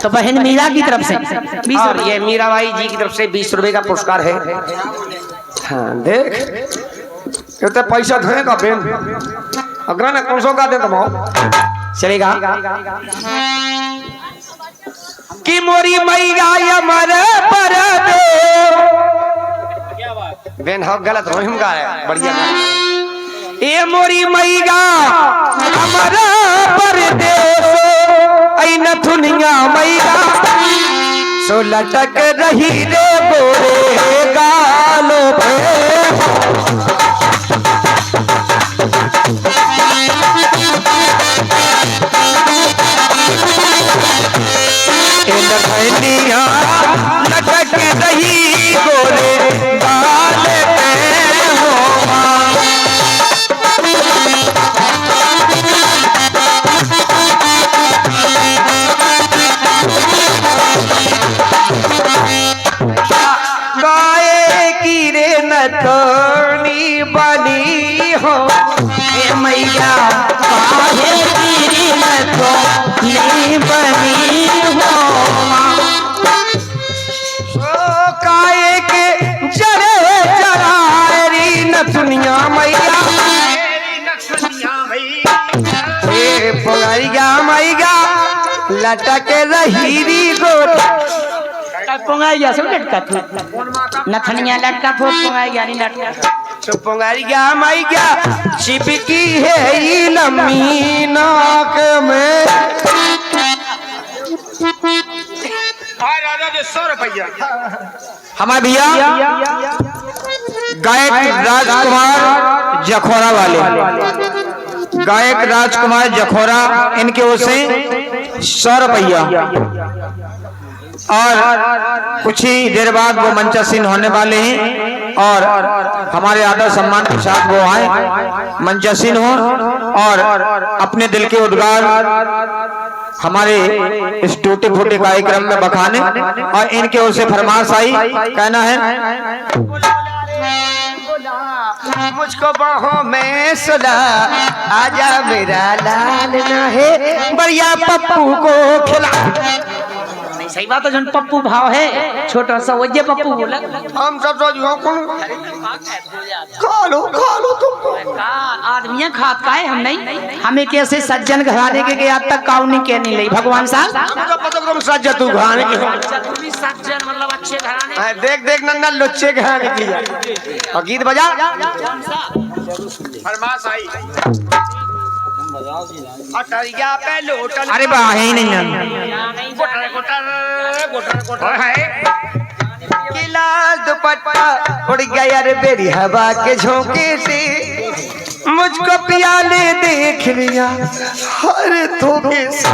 तो बहन मीरा की तरफ से 20 और ये मीराबाई जी की तरफ से 20 रुपए का पुरस्कार है। हाँ देख ये तो पैसा देगा बेन, अगर ना कौन सौ का दे तो चलेगा कि मोरी मैया अमर पर बेन हो गलत रोहिम का है बढ़िया ये मोरी मैया अमर परदेश ऐ नथुनिया मैया सो लटक रही रे गोरे गालो पे नथुनिया लटक रही गोरे गाल पे नथुनी बनी हो मैया काहे गिरी नथुनी बनी हो काहे के जरे जरारी नथुनिया मैया पोंगरिया मैया लटक रही री गोट पोंगाइया सब लटका नथनिया लटका फो पोंगाइया नहीं लटका तो पोंगारिया मैया चिपकी है ये लम्बी नाक में हमारे भैया गायक राजकुमार जखोरा वाले गायक राजकुमार जखोरा इनके ओर से 100 रुपया और कुछ ही देर बाद वो मंचासीन होने वाले हैं और हमारे आदर सम्मान के साथ वो आए मंचासीन हो और अपने दिल के उद्गार हमारे इस टूटे फूटे कार्यक्रम में बखाने और इनके ओर से फरमाइश आई कहना है मुझको बाहों में सुला आजा मेरा लाल ना है बढ़िया पप्पू को खिला सही बात है, जन पप्पू भाव है छोटा सा वो जे पप्पू बोला हम सब खा लो तुम आदमियां खात का है हम नहीं हमें कैसे सज्जन घराने के आज तक काउ नहीं कहने लगी भगवान साहब सज्जन तू घराने की सज्जन मतलब अच्छे घराने देख देख नन्ना लुच्चे घराने की और गीत बजा फरमाइश आई अटरिया पे लोटल अरे वाह ही नहीं लाल दुपट्टा उड़ गया रे बेरी हवा के झोंके से मुझको पियाले देख लिया हर धोखे से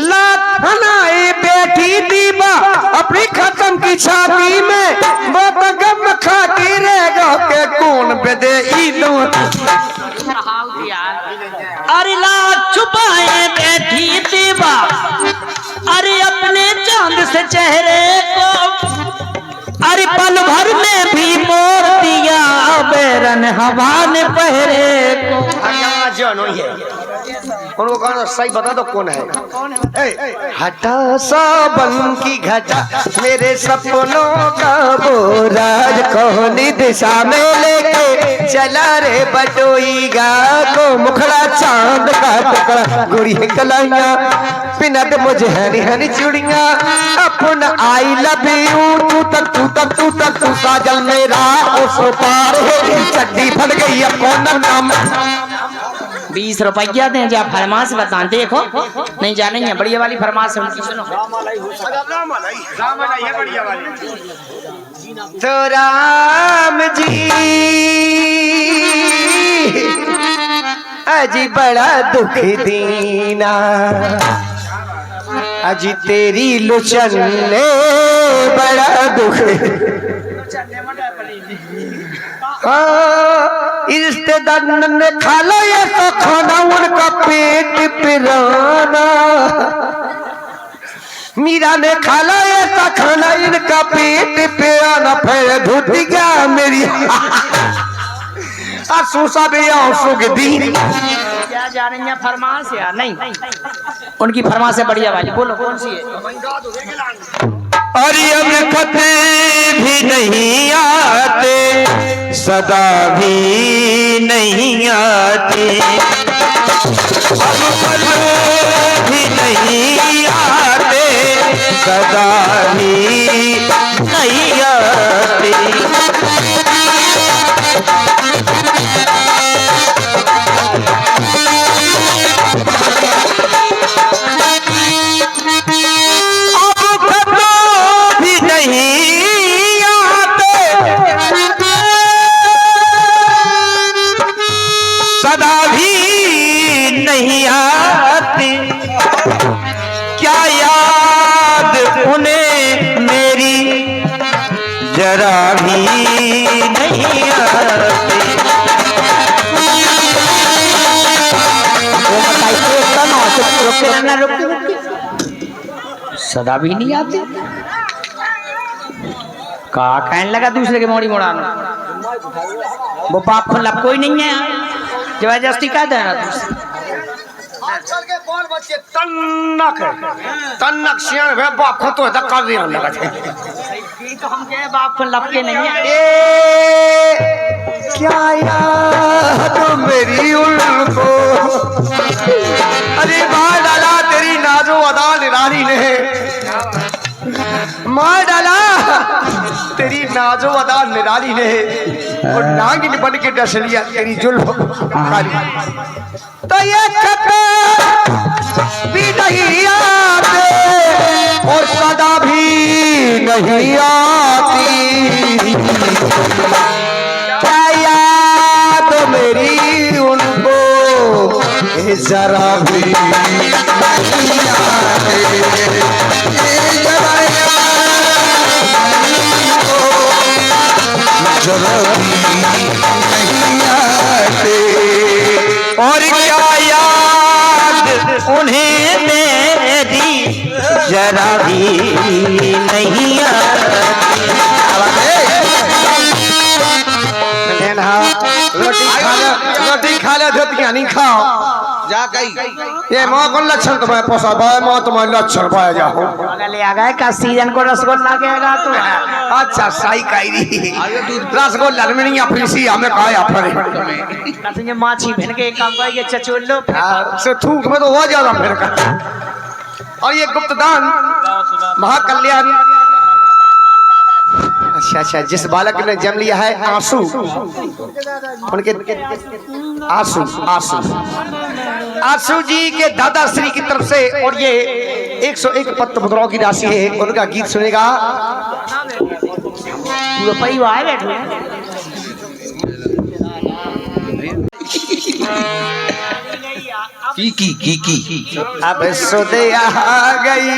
लाथनाए बैठी दीवा अपनी खत्म की छाती में वो तो गम खाती रहेगा के कौन बेदे ईदो अरे लात छुपाए बैठी दीवा अरे अपने चांद से चेहरे को अरे पल भर में भी मोड़ दिया बैरन हवा ने पहरे को उनको कहना सही बता दो कौन है हटा सावन की घटा मेरे सपनों का बोराज कोनी दिशा में लेके चला रे बटोईगा को मुखड़ा चांद का टुकड़ा गुड़ी कलाइया पिनट मुझे हरी हरी चूड़िया अपन आई लव यू तू साजल मेरा उस पार है चड्डी फट गई अपन नाम 20 रुपया दें जा फरमाइश बता देखो नहीं जाने है बढ़िया वाली फरमाइश है उनकी सुनो तो राम जी अजी बड़ा दुख दीना अजी तेरी लुचन ने बड़ा दुख रिश्तेदार ने खा लो ये तो खाना उनका पेट पिराना मीरा ने खा लो ये तो खाना इनका पेट पिराना फिर धुत गया मेरी आंसू सा भी आंसू दी क्या जा रही है फरमाइश या नहीं? उनकी फरमाइश से बढ़िया भाई बोलो कौन सी है? अरे अब खते भी नहीं आते, सदा भी नहीं आते, अब पल भी नहीं आते, सदा भी नहीं आते। सदा भी नहीं आती, क्या याद उन्हें मेरी जरा भी नहीं आती। सदा भी नहीं आती कहा कहने लगा दूसरे के मोड़ी मोड़ाना। वो बाप खुला कोई नहीं है जबरदस्ती कह देना आजकल के बाल बच्चे तन्नक सियान वे बाप को तो ऐसा कर दिया लगा थे। तो हम के बाप को लपके नहीं है। क्या याद मेरी उनको, अरे मार डाला तेरी नाजो अदा निराली ने, मार डाला तेरी नाजो अदा निराली ने, और नागिन बन के डस लिया तेरी जुल्फ खाली। तो ये भी नहीं आते और सदा भी नहीं आती, क्या याद मेरी उनको जरा भी नहीं आते, जरा भी नहीं आते। और क्या याद उन्हें मेरी जरा भी नहीं आती। रोटी खा ले धोतिया नहीं खाओ जा गई। ये माँ को लक्षण तुम्हें पोसा भाई, माँ तुम्हारे लक्षण पाया जाओ। ले आ गए का सीजन को रसगुल्ला केगा तो अच्छा सही कही रसगुल्ला में नहीं अपनी सी हमें कहा अपने ये माछी बहन के काम करेंगे चचोलो से थूक में तो हुआ ज्यादा फिर का। और ये गुप्तदान महाकल्याण, अच्छा जिस बालक ने जन्म लिया है आंसू, उनके आंसू आंसू आंसू जी के दादाश्री की तरफ से, और ये 101 पत्र मुद्राओं की राशि है, उनका गीत सुनेगा पूरा परिवार बैठे की अब सुदे आ गई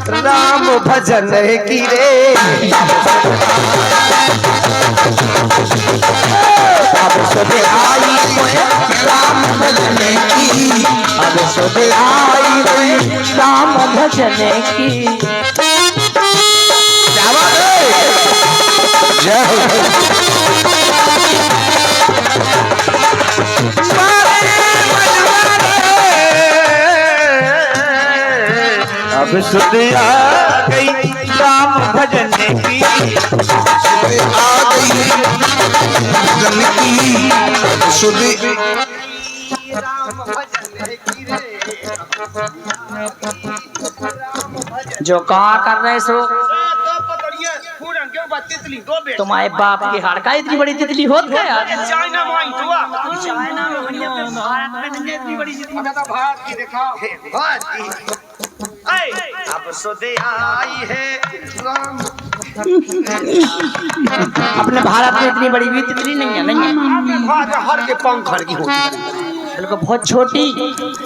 राम भजन की रे, अब सुदे आई राम भजन की, अब सुदे आई राम भजन की। क्या बात है, जय हो। अब सुध आ गई राम भजन की, आ गई भजन की, सुध जो कहा कर रहे सो तुम्हारे बाप की हाड़का इतनी बड़ी तितली होत गया। चाइना में भारत में इतनी बड़ी तितली भारत की दिखाओ, अब सुधे आई है अपने भारत में इतनी बड़ी भी तितली नहीं है, नहीं है। हर के पंख हर की होती है, बिल्कुल बहुत छोटी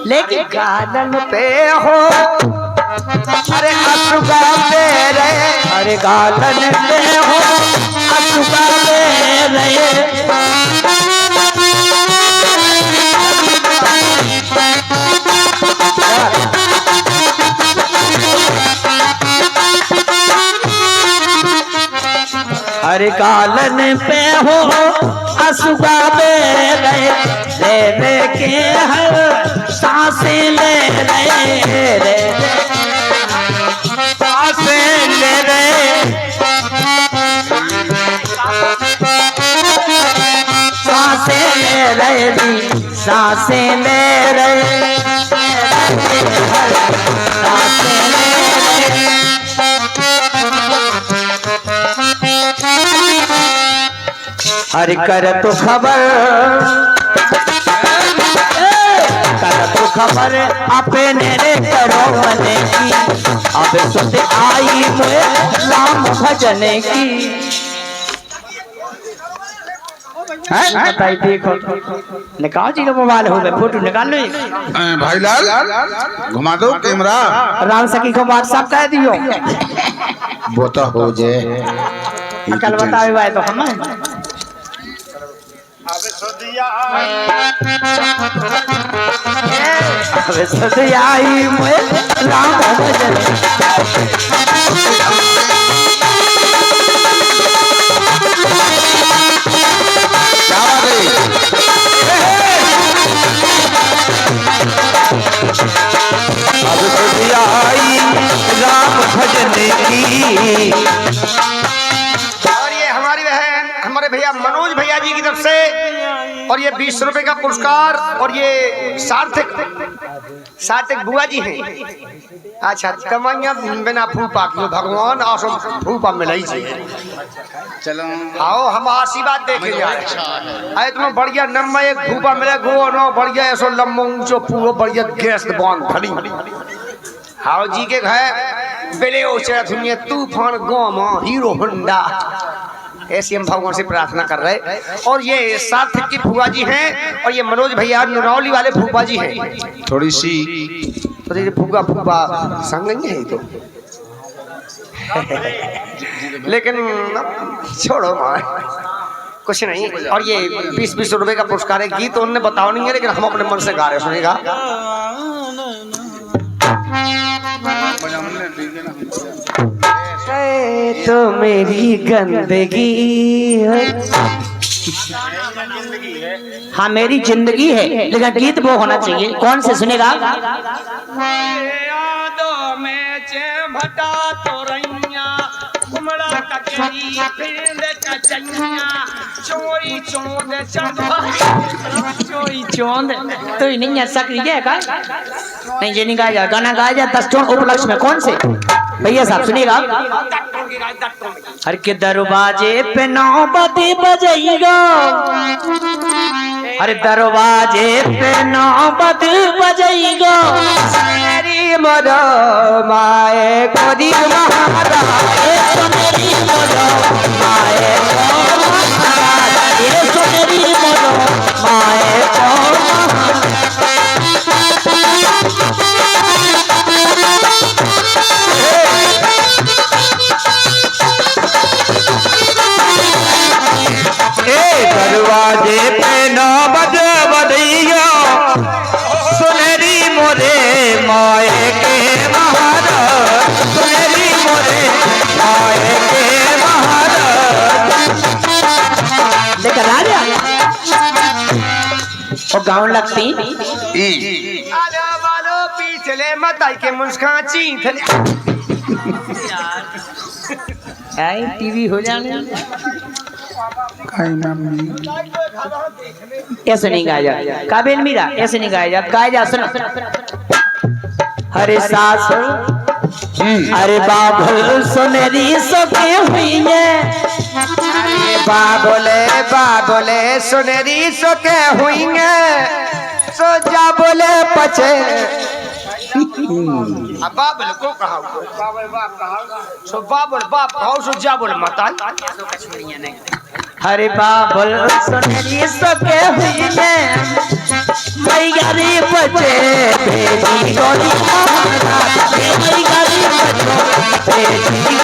लेकिन गार्डन पे हो। अरे अशुका तेरे, अरे गार्डन पे हो अशुका तेरे, हर गालन पे हो असुगावे रे के हर सांसें ले रे सांसें ले रे सांसें ले रे सांसें ले रे सांसें ले रे हर कर तो खबर अपने रे करो मने की अब सुध आई मुझे राम भजने की बताइए देखो निकाल जी का मोबाइल हो गए फोटो निकाल लो भाईलाल घुमा दो कैमरा राम सखी को व्हाट्सएप कर दियो बोता हो जाए कल बताओ भाई तो हम अबे सदिया आई मुझे राम भजन अब सदिया आई राम भजने की। और ये हमारी बहन हमारे भैया मनोज भैया जी की तरफ से और ये 20 रुपए का पुरस्कार और ये सार्थक बुआ जी हैं। अच्छा कमाइया बिना फूफा की भगवान आसो फूफा मिलाई चाहिए चलो आओ हम आशीर्वाद देखे जाए आए तुम्हें बढ़िया नम्मा एक फूफा मिले गो नो बढ़िया ऐसो लम्बो ऊंचो पूरो बढ़िया गैस बॉन भली हाओ जी के घर बेले ओचे दुनिया तूफान गोमा हीरो होंडा ऐसी हम भगवान से प्रार्थना कर रहे और ये सार्थक की फूफा जी हैं और ये मनोज भैया नरौली वाले फूफा जी हैं। थोड़ी सी तो ये फूफा संग नहीं है तो लेकिन छोड़ो मार कुछ नहीं। और ये 20-20 रुपए का पुरस्कार है। गीत उन्होंने बताओ नहीं है लेकिन हम अपने मन से गा रहे सुनेगा। तो मेरी गंदगी है हाँ मेरी जिंदगी है लेकिन गीत वो होना चाहिए। कौन से सुनेगा यादों में भटा तो रैया कुमड़ा कचरी फिर कचैया चोरी चोंद चोरी चोंद तो ही नहीं सक्रिय है का नहीं ये नहीं गाया जा गाना गाया जा 10 टोन उपलक्ष्य में कौन से भैया साहब सुनिएगा। हर के दरवाजे पे 9 बजे बजेगा हर दरवाजे पे 9 बजे बजेगा मेरी मरो माए कोदी महारा मेरी मरो माए ये तो मेरी मरो माए दरवाजे पे 9 बजे बजैया सुनहरी मोरे माए के महाराज सुनहरी मोरे माए के महाराज लेकर आ जा और गाँव लगती आलो वालो पिछले मताई के मुस्काची टीवी हो जाने ऐसे नहीं गाया जा काबिल मीरा ऐसे नहीं गाया जा गाया जा सुनो हरे सास अरे बाबुल सुनहरी सके हुई है बाबोले सुनहरी सके हुई है सो जा बोले पचे अब बाबुल को कहा बाबुल बाप कहा सो बाबुल बाप कहा सो जा बोले माता हरे बाबुल सुनहरी सके हुई है मैयारी बचे बेटी गोरी मैयारी बचे बेटी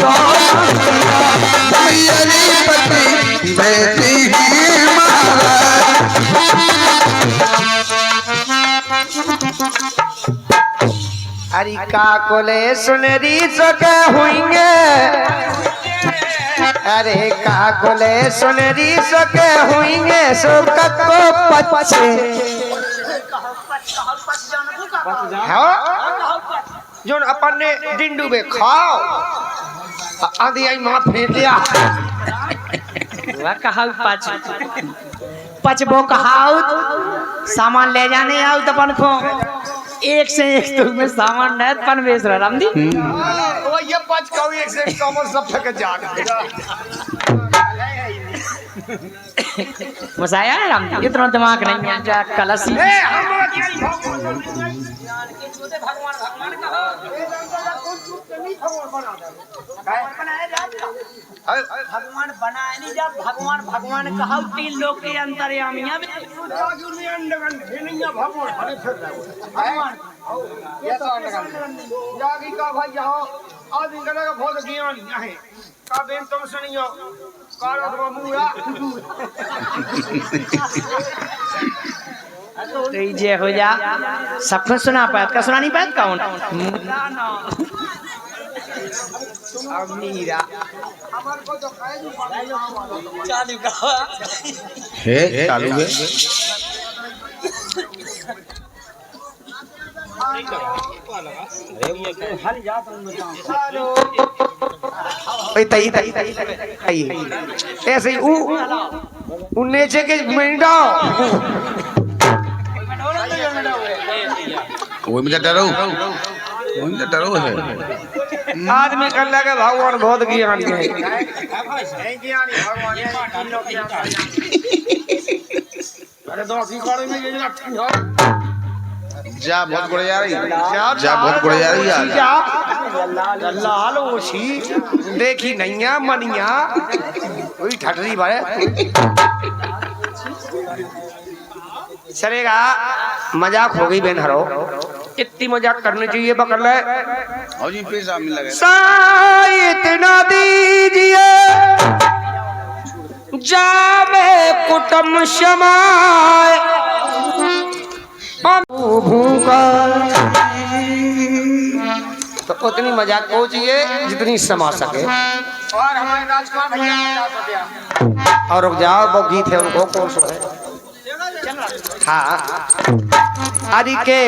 मैयारी पति बेटी हरी का कोले सुनहरी सके हुई है अरे काकुले सुनरी सके हुईंगे सो कको पछे हाँ जोन अपन ने डिंडू में खाओ आधी आई माँ फेंक लिया वह कहाऊ पचबो कहाऊ सामान ले जाने आओ तो अपन को एक से एक तो में सामान नहीं पन बेच रहा रामदी वो ये पच खाओ एक से एक कमर सब फेंक जान मसाया है रामदी इतना दिमाग नहीं है जा कलसी भगवान बनाए नहीं जब भगवान भगवान कहा तीन लोग के अंतर्यामी है भगवान जागी का भाई यहाँ आज इनका का बहुत ज्ञान है का बेन तुम सुनियो कार और मुआ तो ये हो जा सबको सुना पात का सुना नहीं पात कौन अमीरा हमारे को तो चालू का है चालू है ऐसे नीचे के मिनटो वो मुझे डरो है आदमी कर लगे भगवान बहुत ज्ञानी है अरे दो में ये जा बहुत बढ़िया रही जा बहुत बढ़िया रही यार लाल ओछी देखी नैया मनिया वही ठटरी भाई चलेगा मजाक हो गई बेन हरो इतनी मजाक करनी चाहिए पकड़ ले और जी पैसा मिल लगे इतना दीजिए जावे कुटुम समाए भूखा तो उतनी मजाक हो चाहिए जितनी समा सके और हमारे राजकुमार भैया और रुक जाओ वो गीत है उनको कौन सा है हाँ हरि के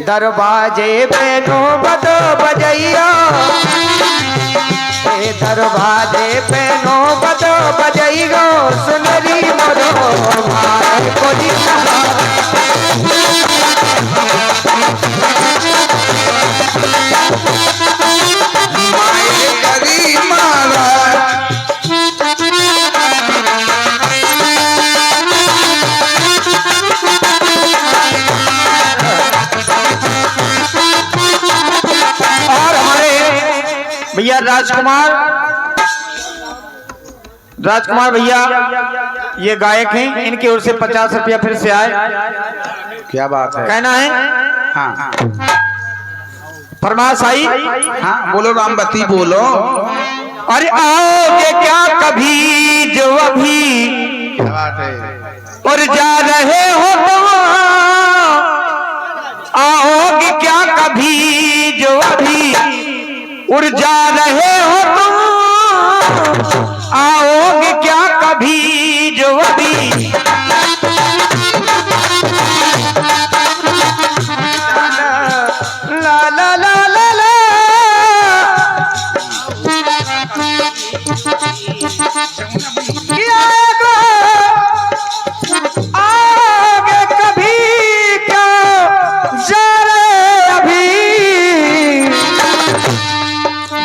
दरवाजे पे नौबत बजैया दरवाजे पे नौबत बजैया सुनरी मरो भाई को भैया राजकुमार भैया ये गायक हैं, इनकी ओर से 50 रुपया फिर से आए। क्या बात है कहना है हाँ फरमाश आई हाँ बोलो रामबती बोलो अरे आओगे क्या कभी जो अभी क्या बात है और जा रहे हो तो आओगे क्या कभी जो अभी उड़ जा रहे हो तुम आओगे क्या कभी जो अभी ला ला ला ला ला आगे कभी क्या जा रहे अभी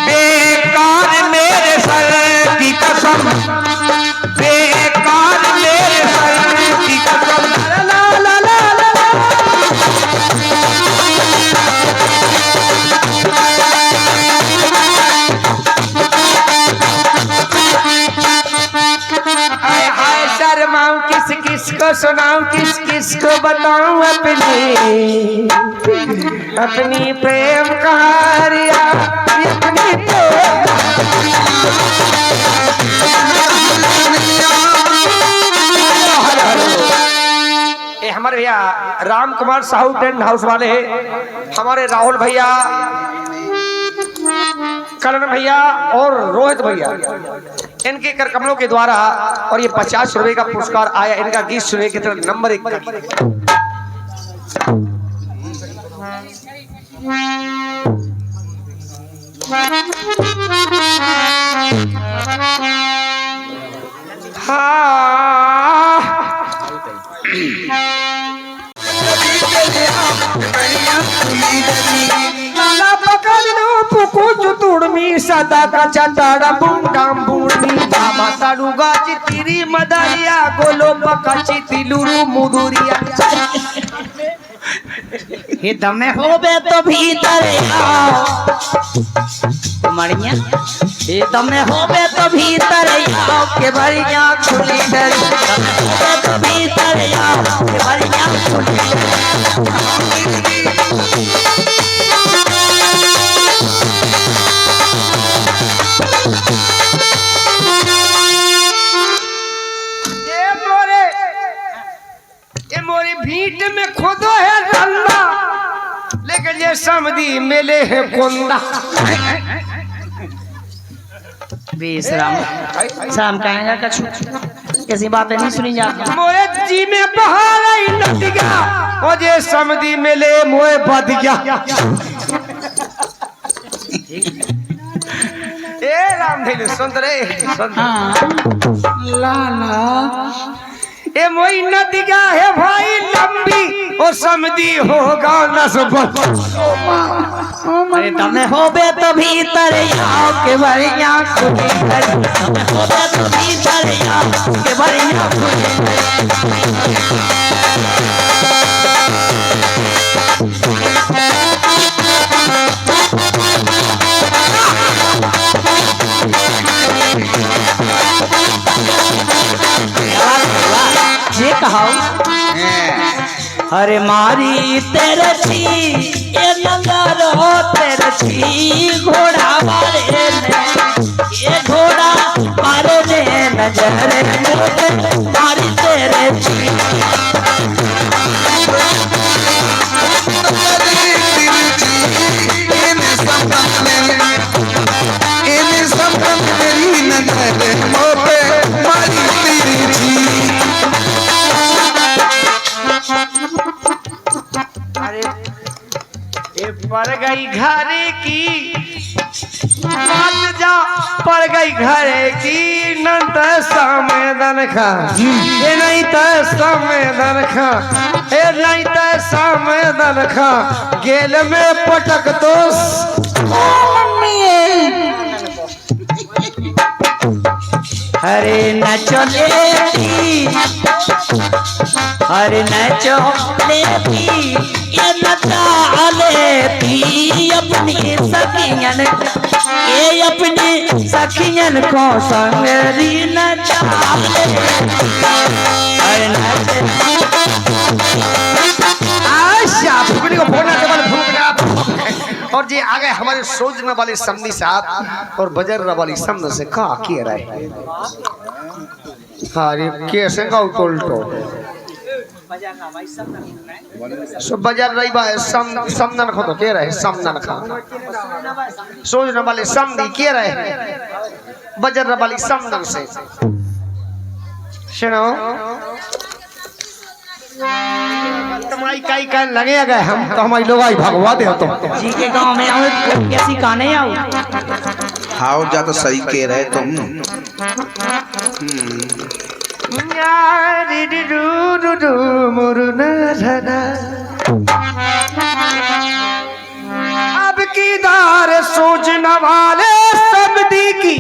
बेकार मेरे सर की कसम बेकार मेरे सर की कसम ला ला ला ला हाय हाय शर्माऊं किस किस को सुनाऊं किस किस को बताऊं अपनी प्रेम कहानियां अपनी ये हमारे भैया राम कुमार साहू टेंट हाउस वाले हमारे राहुल भैया करण भैया और रोहित भैया इनके कर कमलों के द्वारा और ये 50 रुपए का पुरस्कार आया। इनका गीत सुने की तरफ नंबर 1 का। सदा का चताड़ा बुंडाम बुंडी बाबा ताड़ूगा चितिरी मदारिया गोलो पकाची तिलुरु मुदुरिया। हे दमे होबे तो भीतर आओ मड़िया, हे दमे होबे तो भीतर आओ के बरिया खुली डरी, होबे तो भीतर आओ के बरिया खुली मोरी भीट में खोदो है रल्ला, लेकिन ये समधी मिले है कुंदा। बेशरम शर्म कहेगा कछु, ऐसी बातें नहीं सुनी जाती। मोरे जी में बहार आई नदिया, और ये समधी मिले मोए बदिया। ए रामधेनु सुंदरे लाला ए मोई नदिया है भाई लंबी, और समधी होगा नस्बत। अरे दमे होबे तो भीतर आओ के बरिया खुली डरी, दमे होबे तो भीतर आओ के बरिया खुली ये कहा अरे मारी तेरे छी ये नंगारो तेरे छी घोड़ा मारे ने, ये घोड़ा मारे ने नजर मारी तेरे छी। पड़ गई घरे की बात जा, पड़ गई घरे की नंत संवेदन खा, ये नहीं तो संवेदन खा, ये नहीं तो संवेदन खा, गेल में पटक दो अरे नचो लेती, अरे नचो लेती ये नचा लेती अपनी सखियन, ये अपनी सखियन को संगरी नचा लेती। अरे नचे आशा फुकनी को फोड़ना के बाद फूक गया। और जी आ गए हमारे सोचने वाले समधी साहब और बजरने वाली समझ से कहा किए रहे। हाँ ये कैसे का उल्टो सो बजर रही बा समदन खो तो कह रहे समदन खा, सोचने वाले समधी कह रहे बजरने वाली समदन से। सुनो तुम्हारी काई कान लगे गए हम तो हमारी लोग आई भगवा दे तो जी के गांव में आओ कैसी काने आओ हाउ जा तो सही कह रहे तुम। अब की दार सोचने वाले समधी की,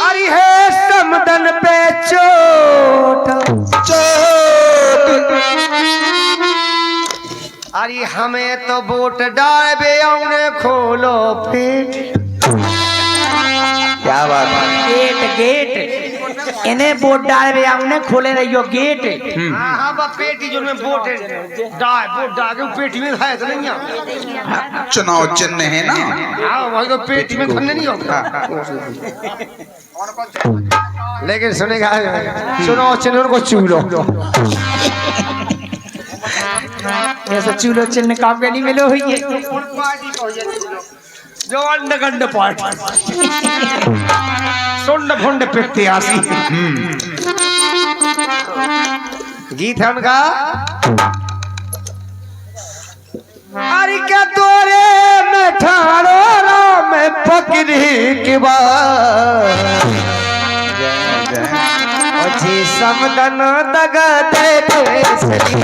अरे है समदन पे चोट अरे हमें तो वोट डाले औने खोलो पेट। क्या बात है। गेट गेट इन्हें वोट डाले हमने खोले रहियो गेट। हाँ बा पेटी जो में वोट डाल वोट डाल के पेटी में है तो नहीं है। चुनाव चिन्ह है ना। हाँ वही तो पेटी में धरने नहीं होगा। लेकिन सुनेगा चुनाव चिन्ह को चूलो ऐसा चूलो चिन्ह काम के नहीं मिलो हुई है। जो अंड गंड पाठ सुंड भुंड पित्ते आसी गीत है उनका। अरे क्या तोरे में ठाड़ो राम फकीरी की बात जी समदन दगा दे केसरी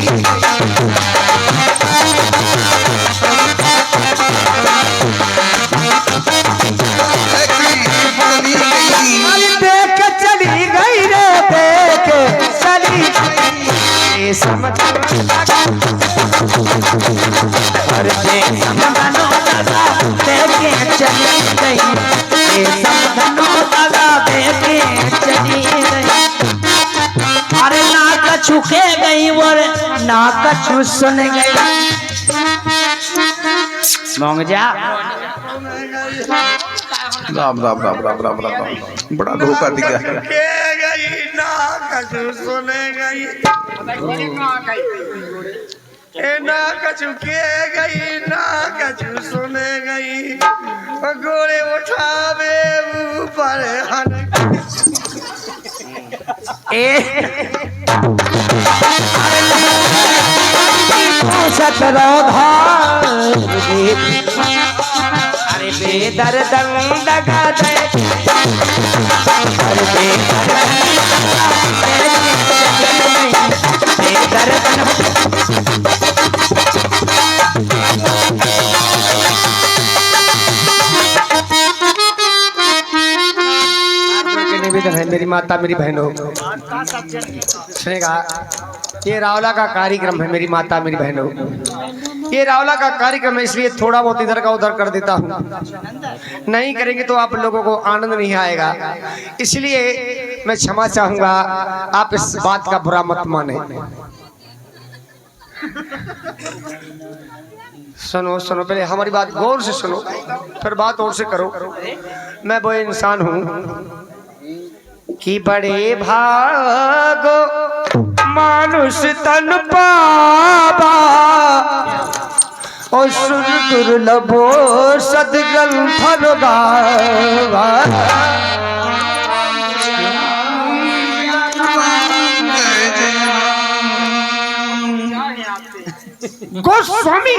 देख चली गई रे देख चली ये समदन अरे समदनो दगा देके चली गई, ये समदनो दगा देके चली गई। अरे ना कछु खे गई और ना कछु सुन गई। मोंग जा राम राम राम राम राम राम राम बड़ा धोखा दिया ना कछु सुने गई ना कछु के गई ना कछु सुने गई गोरे उठावे ऊपर हन अरे बेदर्दन दगा दे अरे निवेदन है मेरी माता मेरी बहनों सुनेगा। ये रावला का कार्यक्रम है मेरी माता मेरी बहनों, ये रावला का कार्यक्रम है इसलिए थोड़ा बहुत इधर का उधर कर देता हूँ। नहीं करेंगे तो आप लोगों को आनंद नहीं आएगा, इसलिए मैं क्षमा चाहूंगा। आप इस बात का बुरा मत माने। सुनो सुनो पहले हमारी बात गौर से सुनो फिर बात और से करो। मैं वो इंसान हूँ कि बड़े भागो मानुष तन पावा और सुर दुर्लभो सदग्रंथ गावा। गोस्वामी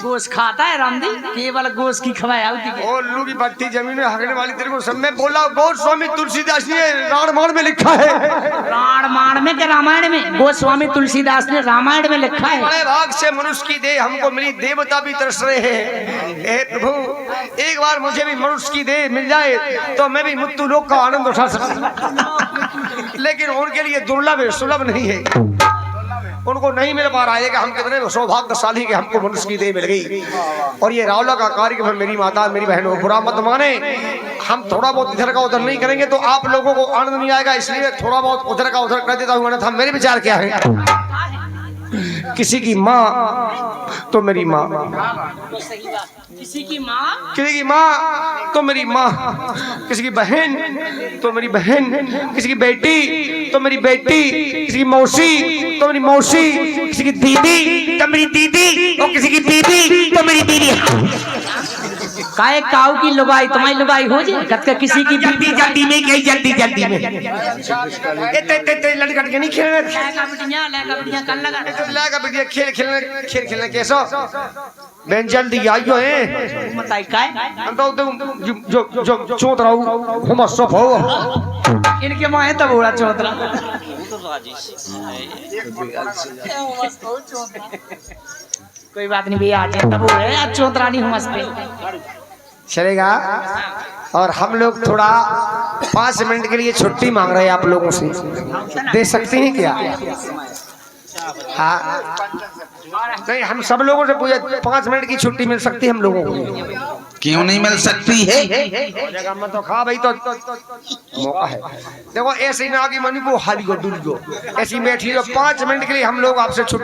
गोश खाता है रामदी, केवल गोश की खवाया होती है। और उल्लू की भट्टी जमीन में हगने वाली तेरे को सब में बोला। गोस्वामी तुलसीदास ने रामायण में लिखा है। रामायण में के रामायण में गोस्वामी तुलसीदास ने रामायण में लिखा है। बड़े भाग से मनुष्य की देह हमको मिली, देवता भी तरस रहे हैं। हे प्रभु एक बार मुझे भी मनुष्य की देह मिल जाए तो मैं भी मृत्यु लोक का आनंद उठा सकूं, लेकिन उनके लिए दुर्लभ है, सुलभ नहीं है। उनको नहीं मिल पा रहा है कि हम कितने सौभाग्यशाली के हमको मनुष्य की देह मिल गई। और ये रावला का कार्यक्रम है मेरी माता मेरी बहनों, बुरा मत माने। हम थोड़ा बहुत इधर का उधर नहीं करेंगे तो आप लोगों को आनंद नहीं आएगा, इसलिए थोड़ा बहुत उधर का उधर कर देता हूँ। अन्यथा मेरे विचार क्या है, किसी की माँ तो मेरी माँ, किसी की माँ तो मेरी माँ, किसी की बहन तो मेरी बहन, किसी की बेटी तो मेरी बेटी, किसी की मौसी तो मेरी मौसी, किसी की दीदी तो मेरी दीदी और किसी की दीदी तो मेरी दीदी। काहे काऊ की लुगाई तुम्हारी लुगाई हो जाए कत का किसी की जल्दी जल्दी में गई जल्दी में ते लड़कट के नहीं खेलने खेल खेलने कैसा बहन जल्दी आइयो है बताई काहे हम तो जो चोत रहू हम सब हो इनके मां है तब बड़ा चौतरा कोई बात नहीं भैया आज तब वो है आज चौतरा नहीं हम पे चलेगा। और हम लोग थोड़ा 5 मिनट के लिए छुट्टी मांग रहे हैं आप लोगों से, दे सकते हैं क्या? हाँ नहीं हम सब लोगों से पूछे 5 मिनट की छुट्टी मिल सकती है हम लोगों को? क्यों नहीं मिल सकती है? मत तो खा भाई तो मौका है। देखो ऐसे ही ना कि मनी को हाली को दूरी को ऐसी बैठी 5 मिनट के लिए हम लोग आपसे छुट्टी